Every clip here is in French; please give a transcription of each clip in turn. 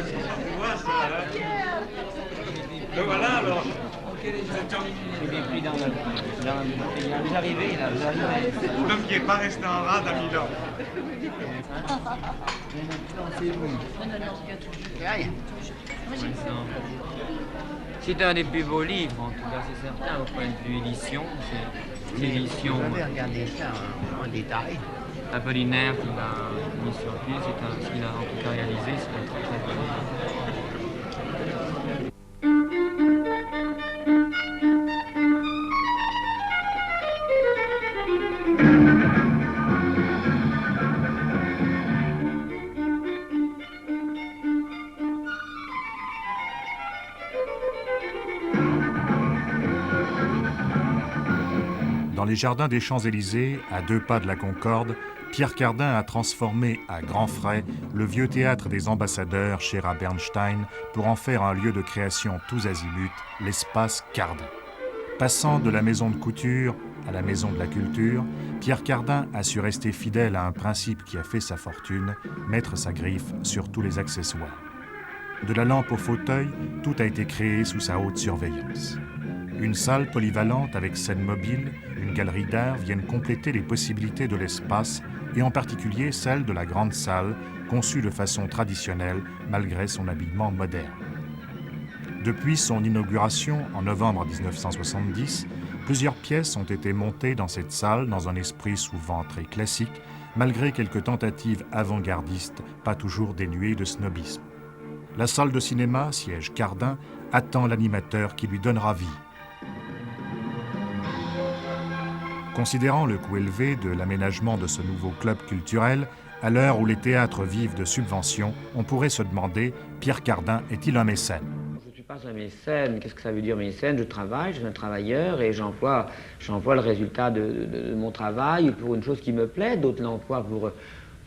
vois ça, hein? Le voilà alors. Il est pris il est déjà arrivé, là, vous arrivez. L'homme qui n'est pas resté en rade à Milan. C'est un des plus beaux livres, en tout cas, c'est certain, au point de vue édition. C'est l'édition. Vous avez regardé ça en détail. Apollinaire qui l'a mis sur pied, ce qu'il a en tout cas réalisé, c'est un très très bon livre. Dans les jardins des Champs-Élysées, à 2 pas de la Concorde, Pierre Cardin a transformé à grands frais le vieux théâtre des ambassadeurs chez Bernstein pour en faire un lieu de création tous azimuts, l'espace Cardin. Passant de la maison de couture à la maison de la culture, Pierre Cardin a su rester fidèle à un principe qui a fait sa fortune, mettre sa griffe sur tous les accessoires. De la lampe au fauteuil, tout a été créé sous sa haute surveillance. Une salle polyvalente avec scène mobile, une galerie d'art viennent compléter les possibilités de l'espace et en particulier celle de la grande salle, conçue de façon traditionnelle malgré son habillement moderne. Depuis son inauguration en novembre 1970, plusieurs pièces ont été montées dans cette salle dans un esprit souvent très classique, malgré quelques tentatives avant-gardistes pas toujours dénuées de snobisme. La salle de cinéma, siège Cardin, attend l'animateur qui lui donnera vie. Considérant le coût élevé de l'aménagement de ce nouveau club culturel, à l'heure où les théâtres vivent de subventions, on pourrait se demander, Pierre Cardin est-il un mécène ? Je ne suis pas un mécène. Qu'est-ce que ça veut dire mécène? Je travaille, je suis un travailleur et j'emploie le résultat de mon travail pour une chose qui me plaît. D'autres l'emploient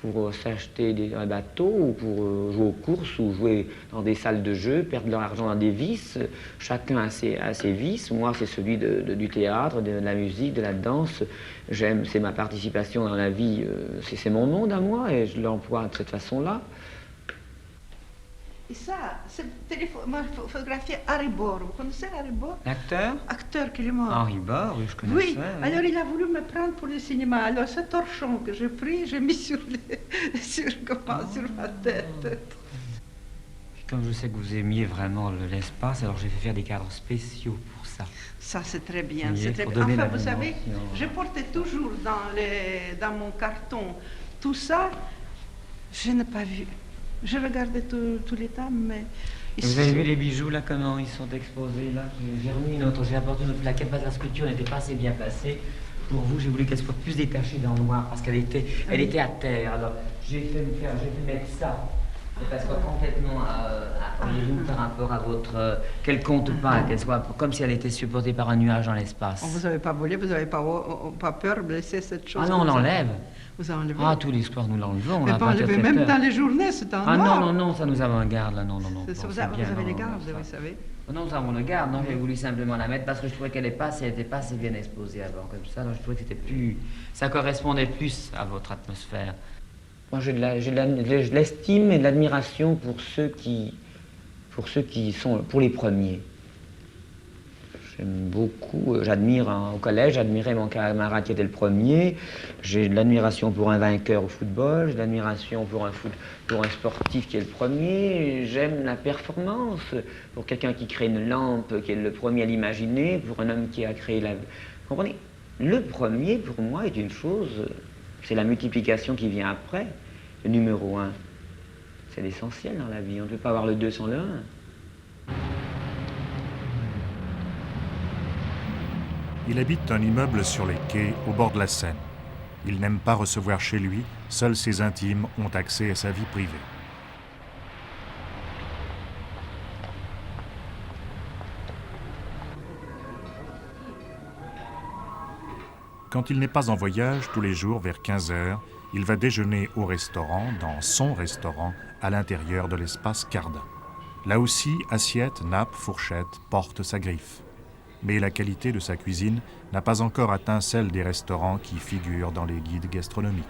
pour s'acheter un bateau ou pour jouer aux courses ou jouer dans des salles de jeu, perdre leur argent dans des vices. Chacun a ses vices. Moi, c'est celui du théâtre, de la musique, de la danse. C'est ma participation dans la vie, c'est mon monde à moi et je l'emploie de cette façon-là. Et ça, c'est moi, photographié Harry Bohr. Vous connaissez Harry Bohr? L'acteur? Acteur qui est mort. Henri Bord, oui, je connaissais. Oui, alors il a voulu me prendre pour le cinéma. Alors ce torchon que j'ai pris, j'ai mis sur ma tête. Comme je sais que vous aimiez vraiment l'espace, alors j'ai fait faire des cadres spéciaux pour ça. Ça, c'est très bien. Oui, C'est très pour bien. donner Enfin, la vous savez, dimension. je portais toujours dans mon carton tout ça. Je n'ai pas vu. Je regardais tout les temps, mais... Vous avez vu les bijoux, là, comment ils sont exposés, là? J'ai apporté une autre plaquette parce que la sculpture n'était pas assez bien placée. Pour vous, j'ai voulu qu'elle soit plus détachée dans le noir parce qu'elle était à terre. Alors, j'ai fait mettre ça. Parce que complètement voyez-vous, par rapport à votre... qu'elle compte pas, qu'elle soit comme si elle était supportée par un nuage dans l'espace. Vous n'avez pas volé, vous n'avez pas peur de laisser cette chose? Ah non, on l'enlève. Vous enlevez? Ah, tous les soirs, nous l'enlevons. Mais pas enlever, même dans les journées, c'est en noir. Non, ça nous avons un garde, là, non. Vous avez les gardes, vous savez. Non, nous avons le garde, non, j'ai voulu simplement la mettre parce que je trouvais qu'elle n'était pas assez bien exposée avant, comme ça, donc je trouvais que c'était plus... ça correspondait plus à votre atmosphère. Moi, j'ai de l'estime et de l'admiration pour ceux qui sont pour les premiers. J'aime beaucoup, j'admire au collège, j'admirais mon camarade qui était le premier. J'ai de l'admiration pour un vainqueur au football, j'ai de l'admiration pour un sportif qui est le premier. J'aime la performance, pour quelqu'un qui crée une lampe, qui est le premier à l'imaginer, pour un homme qui a créé la... Vous comprenez? Le premier, pour moi, est une chose, c'est la multiplication qui vient après. Le numéro 1, c'est l'essentiel dans la vie. On ne peut pas avoir le 2 sans le 1. Il habite un immeuble sur les quais, au bord de la Seine. Il n'aime pas recevoir chez lui, seuls ses intimes ont accès à sa vie privée. Quand il n'est pas en voyage, tous les jours vers 15h, il va déjeuner au restaurant, dans son restaurant, à l'intérieur de l'espace Cardin. Là aussi, assiette, nappe, fourchette portent sa griffe. Mais la qualité de sa cuisine n'a pas encore atteint celle des restaurants qui figurent dans les guides gastronomiques.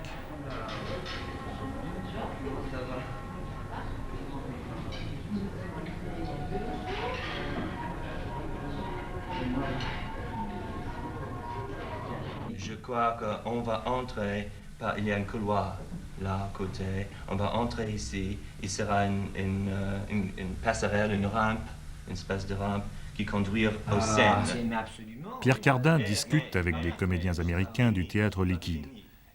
crois qu'on va entrer, il y a un couloir là à côté, on va entrer ici, il sera une passerelle, une rampe, une espèce de rampe qui conduire aux scènes. Pierre Cardin discute avec des comédiens américains du théâtre Liquide.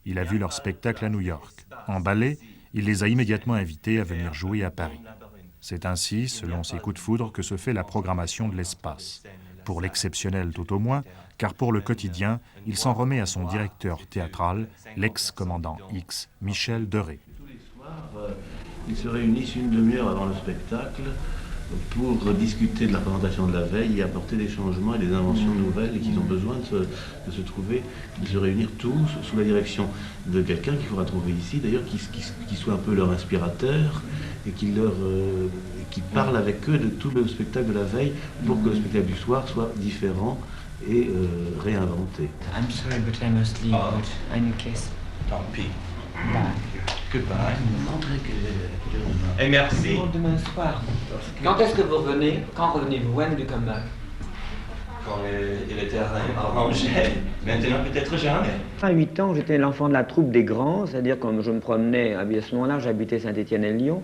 Il a vu leur spectacle à New York. Emballé, il les a immédiatement invités à venir jouer à Paris. C'est ainsi, selon ses coups de foudre, que se fait la programmation de l'espace. Pour l'exceptionnel tout au moins, car pour le quotidien, il s'en remet à son directeur théâtral, l'ex-commandant X, Michel Deré. Tous les soirs, ils se réunissent une demi-heure avant le spectacle pour discuter de la présentation de la veille et apporter des changements et des inventions nouvelles et qu'ils ont besoin de se trouver, de se réunir tous sous la direction de quelqu'un qu'il faudra trouver ici, d'ailleurs qui soit un peu leur inspirateur et qui parle avec eux de tout le spectacle de la veille pour que le spectacle du soir soit différent et réinventé. I'm sorry, but I must leave. But I kiss. Tant pis. Bye. Goodbye. Montrez que Et merci. Demain soir. Quand est-ce que vous revenez? Quand revenez-vous? When do you come back? Quand il était arrangé, maintenant peut-être jamais. À 8 ans, j'étais l'enfant de la troupe des grands, c'est-à-dire quand je me promenais, à ce moment-là, j'habitais Saint-Étienne-et-Lyon,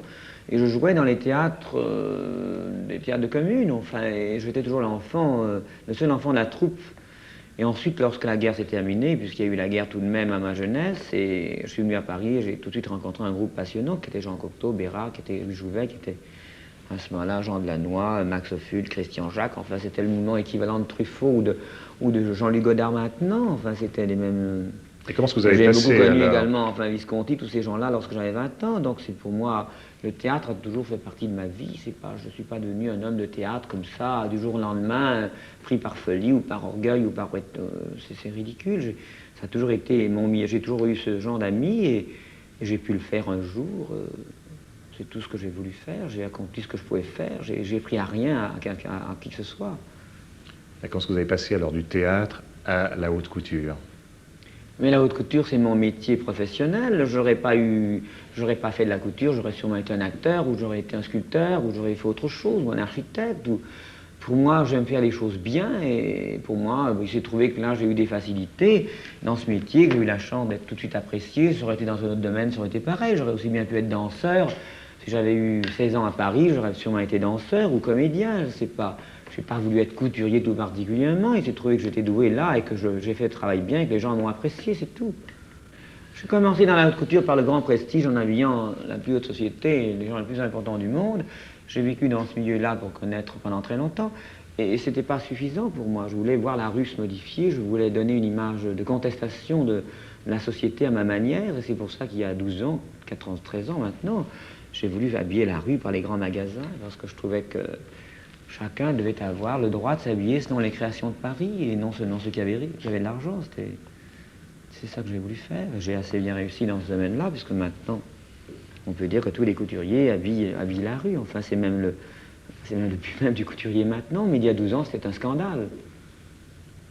et je jouais dans les théâtres de commune, enfin, et j'étais toujours l'enfant, le seul enfant de la troupe. Et ensuite, lorsque la guerre s'est terminée, puisqu'il y a eu la guerre tout de même à ma jeunesse, et je suis venu à Paris et j'ai tout de suite rencontré un groupe passionnant qui était Jean Cocteau, Bérac, qui était Louis Jouvet, qui était à ce moment-là Jean Delannoy, Max Ophuls, Christian Jacques, enfin c'était le mouvement équivalent de Truffaut ou de Jean-Luc Godard maintenant, enfin c'était les mêmes... Et comment est-ce que vous avez J'ai passé beaucoup connu alors également, enfin Visconti, tous ces gens-là lorsque j'avais 20 ans, donc c'est pour moi, le théâtre a toujours fait partie de ma vie, je ne suis pas devenu un homme de théâtre comme ça, du jour au lendemain, pris par folie ou par orgueil ou par... c'est ridicule, ça a toujours été j'ai toujours eu ce genre d'amis et j'ai pu le faire un jour, c'est tout ce que j'ai voulu faire, j'ai accompli ce que je pouvais faire, j'ai pris à rien à qui que ce soit. Et comment est-ce que vous avez passé alors du théâtre à la haute couture? Mais la haute couture, c'est mon métier professionnel. J'aurais pas fait de la couture, j'aurais sûrement été un acteur, ou j'aurais été un sculpteur, ou j'aurais fait autre chose, ou un architecte. Pour moi, j'aime faire les choses bien, et pour moi, il s'est trouvé que là, j'ai eu des facilités dans ce métier, que j'ai eu la chance d'être tout de suite apprécié. J'aurais été dans un autre domaine, ça aurait été pareil. J'aurais aussi bien pu être danseur. Si j'avais eu 16 ans à Paris, j'aurais sûrement été danseur ou comédien, je ne sais pas. Je n'ai pas voulu être couturier tout particulièrement. Il s'est trouvé que j'étais doué là et que j'ai fait le travail bien et que les gens m'ont apprécié, c'est tout. J'ai commencé dans la haute couture par le grand prestige en habillant la plus haute société, les gens les plus importants du monde. J'ai vécu dans ce milieu-là pour connaître pendant très longtemps. Et ce n'était pas suffisant pour moi. Je voulais voir la rue se modifier, je voulais donner une image de contestation de la société à ma manière. Et c'est pour ça qu'il y a 12 ans, 14, 13 ans maintenant, j'ai voulu habiller la rue par les grands magasins parce que je trouvais que chacun devait avoir le droit de s'habiller selon les créations de Paris et non selon ceux qui avaient de l'argent. C'est ça que j'ai voulu faire. J'ai assez bien réussi dans ce domaine-là, puisque maintenant, on peut dire que tous les couturiers habillent la rue. Enfin, c'est même le but même du couturier maintenant, mais il y a 12 ans, c'était un scandale.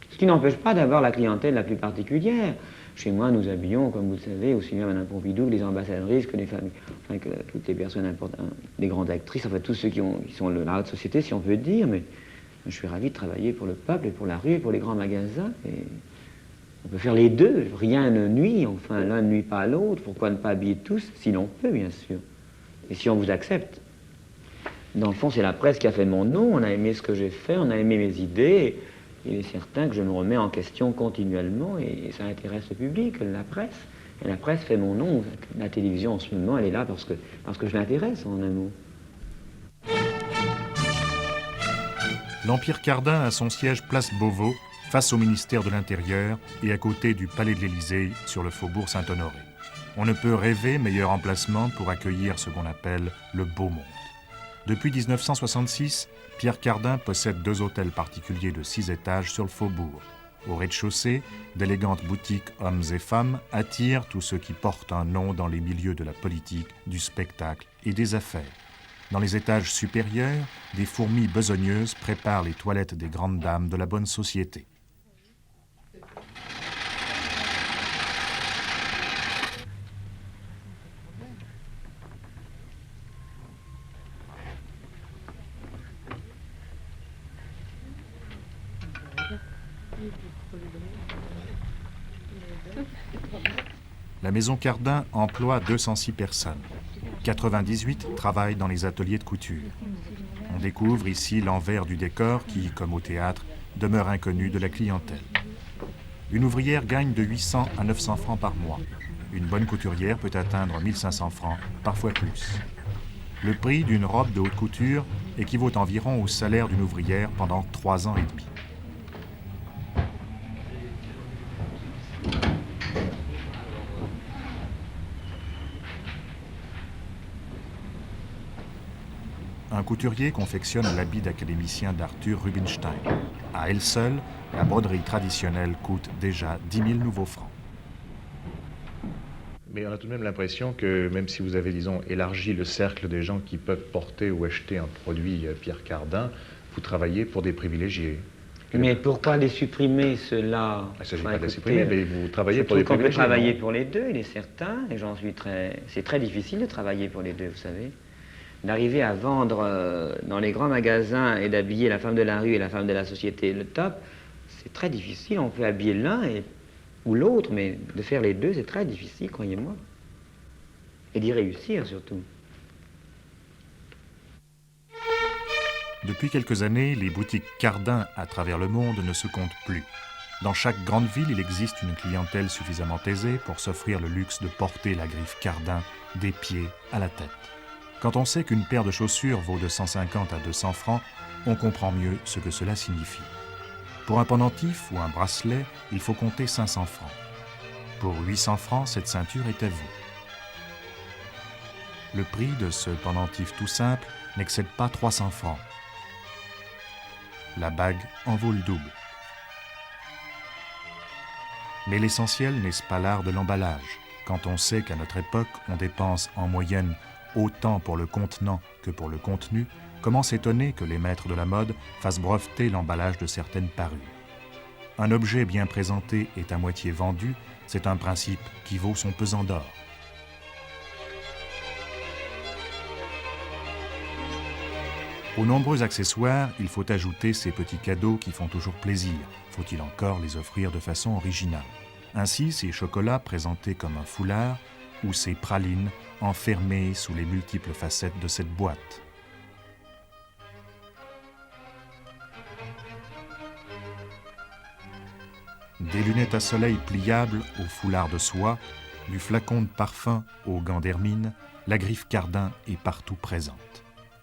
Ce qui n'empêche pas d'avoir la clientèle la plus particulière. Chez moi, nous habillons, comme vous le savez, aussi bien Mme Pompidou que les ambassadrices, que les familles, enfin que toutes les personnes importantes, les grandes actrices, enfin tous ceux qui sont la haute société, si on peut dire, mais je suis ravi de travailler pour le peuple et pour la rue et pour les grands magasins. Et on peut faire les deux, rien ne nuit, enfin l'un ne nuit pas à l'autre, pourquoi ne pas habiller tous, si l'on peut, bien sûr, et si on vous accepte. Dans le fond, c'est la presse qui a fait mon nom, on a aimé ce que j'ai fait, on a aimé mes idées. Il est certain que je me remets en question continuellement et ça intéresse le public, la presse. Et la presse fait mon nom. La télévision en ce moment, elle est là parce que je l'intéresse en un mot. L'Empire Cardin a son siège place Beauvau, face au ministère de l'Intérieur et à côté du Palais de l'Élysée sur le faubourg Saint-Honoré. On ne peut rêver meilleur emplacement pour accueillir ce qu'on appelle le beau monde. Depuis 1966, Pierre Cardin possède 2 hôtels particuliers de 6 étages sur le faubourg. Au rez-de-chaussée, d'élégantes boutiques hommes et femmes attirent tous ceux qui portent un nom dans les milieux de la politique, du spectacle et des affaires. Dans les étages supérieurs, des fourmis besogneuses préparent les toilettes des grandes dames de la bonne société. La maison Cardin emploie 206 personnes. 98 travaillent dans les ateliers de couture. On découvre ici l'envers du décor qui, comme au théâtre, demeure inconnu de la clientèle. Une ouvrière gagne de 800 à 900 francs par mois. Une bonne couturière peut atteindre 1500 francs, parfois plus. Le prix d'une robe de haute couture équivaut environ au salaire d'une ouvrière pendant 3 ans et demi. Un couturier confectionne l'habit d'académicien d'Arthur Rubinstein. À elle seule, la broderie traditionnelle coûte déjà 10 000 nouveaux francs. Mais on a tout de même l'impression que même si vous avez, disons, élargi le cercle des gens qui peuvent porter ou acheter un produit Pierre Cardin, vous travaillez pour des privilégiés. Mais pourquoi les supprimer, ceux-là? Il ne s'agit pas de les supprimer, mais vous travaillez pour des qu'on peut privilégiés. travailler pour les deux, il est certain, et j'en suis très... C'est très difficile de travailler pour les deux, vous savez. D'arriver à vendre dans les grands magasins et d'habiller la femme de la rue et la femme de la société le top, c'est très difficile. On peut habiller l'un ou l'autre, mais de faire les deux, c'est très difficile, croyez-moi. Et d'y réussir, surtout. Depuis quelques années, les boutiques Cardin à travers le monde ne se comptent plus. Dans chaque grande ville, il existe une clientèle suffisamment aisée pour s'offrir le luxe de porter la griffe Cardin des pieds à la tête. Quand on sait qu'une paire de chaussures vaut de 150 à 200 francs, on comprend mieux ce que cela signifie. Pour un pendentif ou un bracelet, il faut compter 500 francs. Pour 800 francs, cette ceinture est à vous. Le prix de ce pendentif tout simple n'excède pas 300 francs. La bague en vaut le double. Mais l'essentiel n'est-ce pas l'art de l'emballage? Quand on sait qu'à notre époque, on dépense en moyenne autant pour le contenant que pour le contenu, comment s'étonner que les maîtres de la mode fassent breveter l'emballage de certaines parures? Un objet bien présenté est à moitié vendu, c'est un principe qui vaut son pesant d'or. Aux nombreux accessoires, il faut ajouter ces petits cadeaux qui font toujours plaisir. Faut-il encore les offrir de façon originale? Ainsi, ces chocolats présentés comme un foulard ou ces pralines enfermées sous les multiples facettes de cette boîte. Des lunettes à soleil pliables au foulard de soie, du flacon de parfum aux gants d'hermine, la griffe Cardin est partout présente.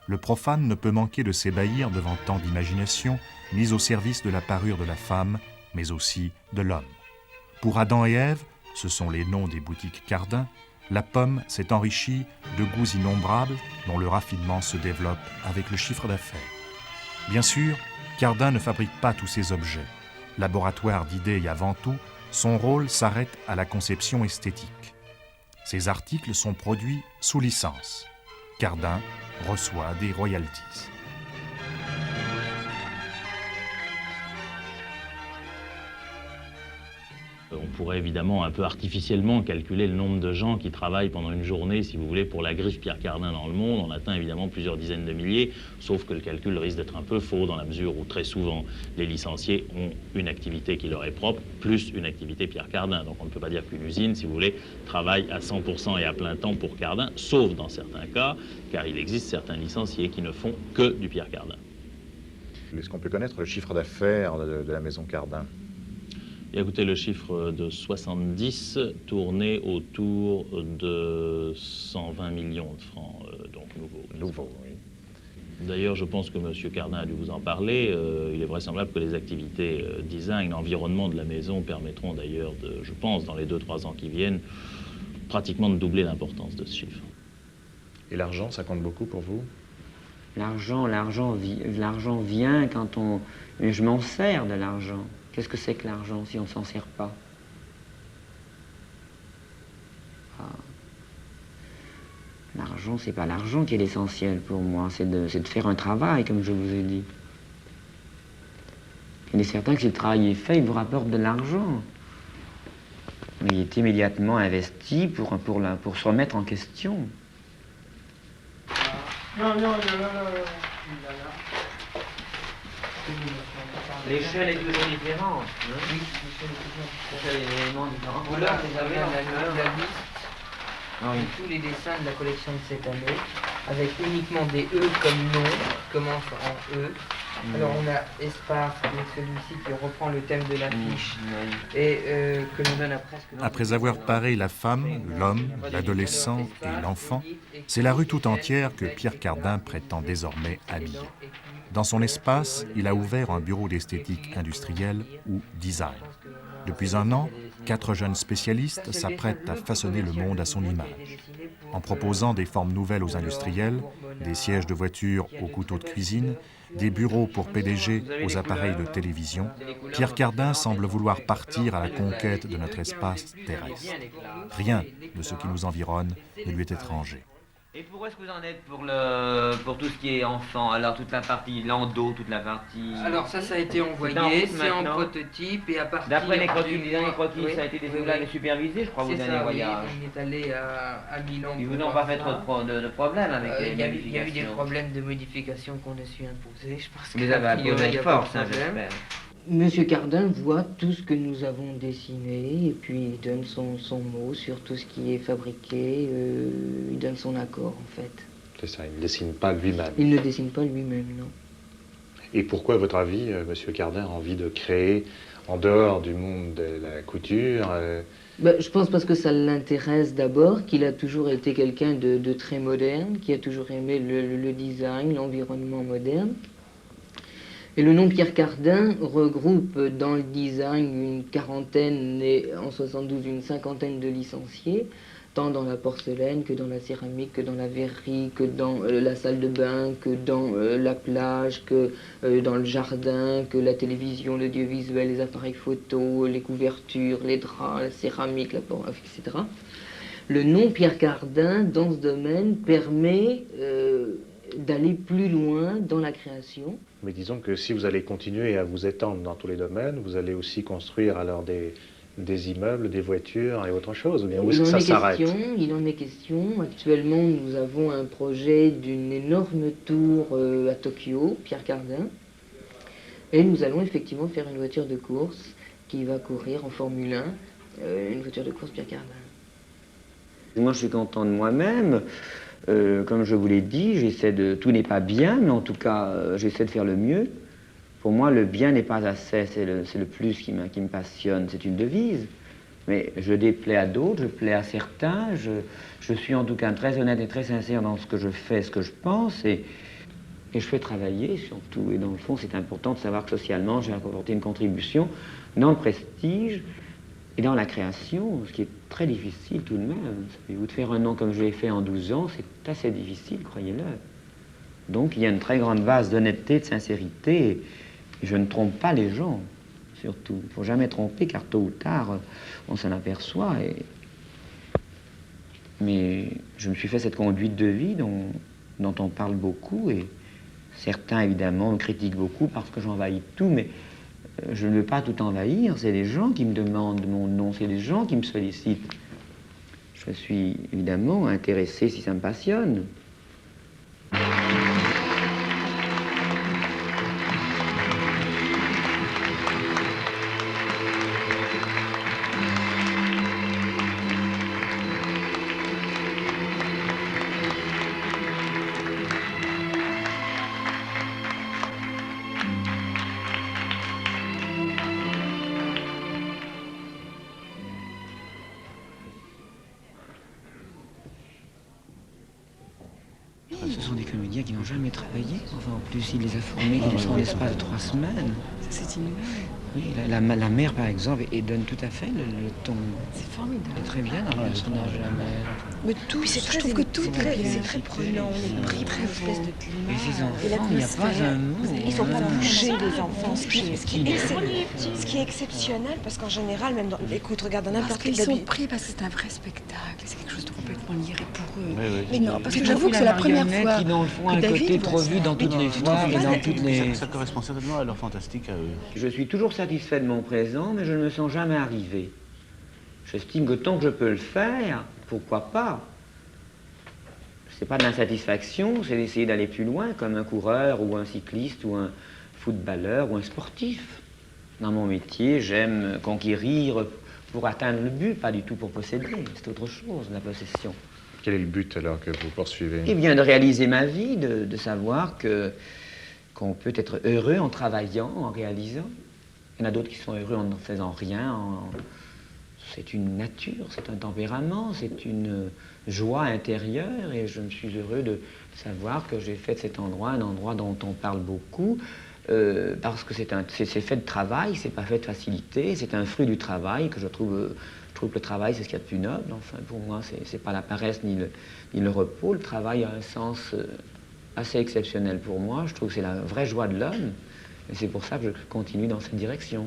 Le profane ne peut manquer de s'ébahir devant tant d'imagination mise au service de la parure de la femme, mais aussi de l'homme. Pour Adam et Ève, ce sont les noms des boutiques Cardin, la pomme s'est enrichie de goûts innombrables dont le raffinement se développe avec le chiffre d'affaires. Bien sûr, Cardin ne fabrique pas tous ces objets. Laboratoire d'idées et avant tout, son rôle s'arrête à la conception esthétique. Ces articles sont produits sous licence. Cardin reçoit des royalties. On pourrait évidemment un peu artificiellement calculer le nombre de gens qui travaillent pendant une journée, si vous voulez, pour la griffe Pierre Cardin dans le monde. On atteint évidemment plusieurs dizaines de milliers, sauf que le calcul risque d'être un peu faux dans la mesure où très souvent les licenciés ont une activité qui leur est propre, plus une activité Pierre Cardin. Donc on ne peut pas dire qu'une usine, si vous voulez, travaille à 100% et à plein temps pour Cardin, sauf dans certains cas, car il existe certains licenciés qui ne font que du Pierre Cardin. Est-ce qu'on peut connaître le chiffre d'affaires de la maison Cardin? Et écoutez, le chiffre de 70 tournait autour de 120 millions de francs, donc nouveaux. Nouveau, oui. D'ailleurs, je pense que M. Cardin a dû vous en parler. Il est vraisemblable que les activités design, environnement de la maison permettront d'ailleurs, je pense, dans les 2-3 ans qui viennent, pratiquement de doubler l'importance de ce chiffre. Et l'argent, ça compte beaucoup pour vous? L'argent vient quand on... Mais je m'en sers de l'argent. Qu'est-ce que c'est que l'argent si on ne s'en sert pas? L'argent, c'est pas l'argent qui est l'essentiel pour moi, c'est de faire un travail, comme je vous ai dit. Il est certain que si le travail est fait, il vous rapporte de l'argent. Mais il est immédiatement investi pour se remettre en question. Non. L'échelle est toujours différente. Hein? Oui, l'échelle est éléments différents. Couleurs, vous avez la liste de tous les dessins de la collection de cette année, avec uniquement des E comme nom, qui commence en E. Alors on a Espace, avec celui-ci qui reprend le thème de l'affiche et que l'on donne à presque... Après avoir paré la femme, l'homme, l'adolescent et l'enfant, c'est la rue tout entière que Pierre Cardin prétend désormais habiller. Dans son espace, il a ouvert un bureau d'esthétique industrielle ou design. Depuis un an, 4 jeunes spécialistes s'apprêtent à façonner le monde à son image. En proposant des formes nouvelles aux industriels, des sièges de voiture aux couteaux de cuisine, des bureaux pour PDG aux appareils de télévision, Pierre Cardin semble vouloir partir à la conquête de notre espace terrestre. Rien de ce qui nous environne ne lui est étranger. Et pour où est-ce que vous en êtes pour tout ce qui est enfant? Alors toute la partie landau, toute la partie... Alors ça a été envoyé, c'est en prototype et à partir... D'après les croquis, oui, ça a été des supervisés, je crois, vos derniers voyages. Oui, on est allé à Milan. Ils vous n'ont pas fait trop de problèmes avec les modifications? Il y a eu des problèmes de modification qu'on a su imposer, je pense que... Vous avez imposé avec force, j'espère. Monsieur Cardin voit tout ce que nous avons dessiné et puis il donne son mot sur tout ce qui est fabriqué, il donne son accord en fait. C'est ça, il ne dessine pas lui-même. Il ne dessine pas lui-même, non. Et pourquoi, à votre avis, Monsieur Cardin a envie de créer en dehors du monde de la couture Je pense parce que ça l'intéresse d'abord, qu'il a toujours été quelqu'un de très moderne, qui a toujours aimé le design, l'environnement moderne. Et le nom Pierre Cardin regroupe dans le design une quarantaine et en 72 une cinquantaine de licenciés, tant dans la porcelaine que dans la céramique, que dans la verrerie, que dans la salle de bain, que dans la plage, que dans le jardin, que la télévision, l'audiovisuel, les appareils photo, les couvertures, les draps, la céramique, etc. Le nom Pierre Cardin dans ce domaine permet d'aller plus loin dans la création. Mais disons que si vous allez continuer à vous étendre dans tous les domaines, vous allez aussi construire alors des immeubles, des voitures et autre chose. Ou bien où est-ce que ça s'arrête? Il en est question. Actuellement, nous avons un projet d'une énorme tour à Tokyo, Pierre Cardin. Et nous allons effectivement faire une voiture de course qui va courir en Formule 1, une voiture de course Pierre Cardin. Moi, je suis content de moi-même. Comme je vous l'ai dit, tout n'est pas bien, mais en tout cas, j'essaie de faire le mieux. Pour moi, le bien n'est pas assez, c'est le plus qui me passionne, c'est une devise. Mais je déplais à d'autres, je plais à certains, je suis en tout cas très honnête et très sincère dans ce que je fais, ce que je pense, et je fais travailler surtout. Et dans le fond, c'est important de savoir que socialement, j'ai apporté une contribution dans le prestige, et dans la création, ce qui est très difficile tout de même. Savez-vous, de faire un nom comme je l'ai fait en 12 ans, c'est assez difficile, croyez-le. Donc il y a une très grande base d'honnêteté, de sincérité, et je ne trompe pas les gens, surtout. Il ne faut jamais tromper, car tôt ou tard, on s'en aperçoit. Mais je me suis fait cette conduite de vie dont on parle beaucoup, et certains, évidemment, me critiquent beaucoup parce que j'envahis tout, mais je ne veux pas tout envahir, c'est les gens qui me demandent mon nom, c'est les gens qui me sollicitent. Je suis évidemment intéressé si ça me passionne. Ce sont des comédiens qui n'ont jamais travaillé. Enfin, en plus, il les a formés en l'espace de 3 semaines. C'est inouï. Oui, la mère, par exemple, et donne tout à fait le ton. C'est formidable. Elle est très bien dans le personnage de la mère. Mais tout, je trouve que tout c'est très prenant. On est pris par une espèce de climat. Et ces enfants, il n'y a pas un mot. Ils ne sont pas bougés, les enfants. Ce qui est exceptionnel, parce qu'en général, même dans... Écoute, regarde, dans n'importe quel... Ils sont pris parce que c'est un vrai spectacle. C'est quelque chose de complètement lié pour eux. Oui. Mais non, parce que j'avoue que c'est la première fois qui, dans le fond, a un côté trop vu dans toutes les fois et dans toutes les... Ça correspond certainement à leur fantastique à eux. Je suis toujours satisfait de mon présent, mais je ne me sens jamais arrivé. J'estime que tant que je peux le faire, pourquoi pas? C'est pas de l'insatisfaction, c'est d'essayer d'aller plus loin, comme un coureur ou un cycliste ou un footballeur ou un sportif. Dans mon métier, j'aime conquérir pour atteindre le but, pas du tout pour posséder. C'est autre chose, la possession. Quel est le but alors que vous poursuivez? Eh bien, de réaliser ma vie, de savoir qu'on peut être heureux en travaillant, en réalisant. Il y en a d'autres qui sont heureux en ne faisant rien. C'est une nature, c'est un tempérament, c'est une joie intérieure. Et je me suis heureux de savoir que j'ai fait de cet endroit un endroit dont on parle beaucoup. Parce que c'est fait de travail, c'est pas fait de facilité, c'est un fruit du travail que je trouve que le travail c'est ce qu'il y a de plus noble. Enfin, pour moi, c'est pas la paresse ni le repos. Le travail a un sens assez exceptionnel pour moi. Je trouve que c'est la vraie joie de l'homme. Et c'est pour ça que je continue dans cette direction.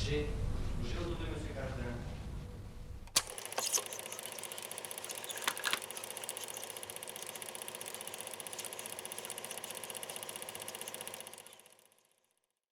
J'ai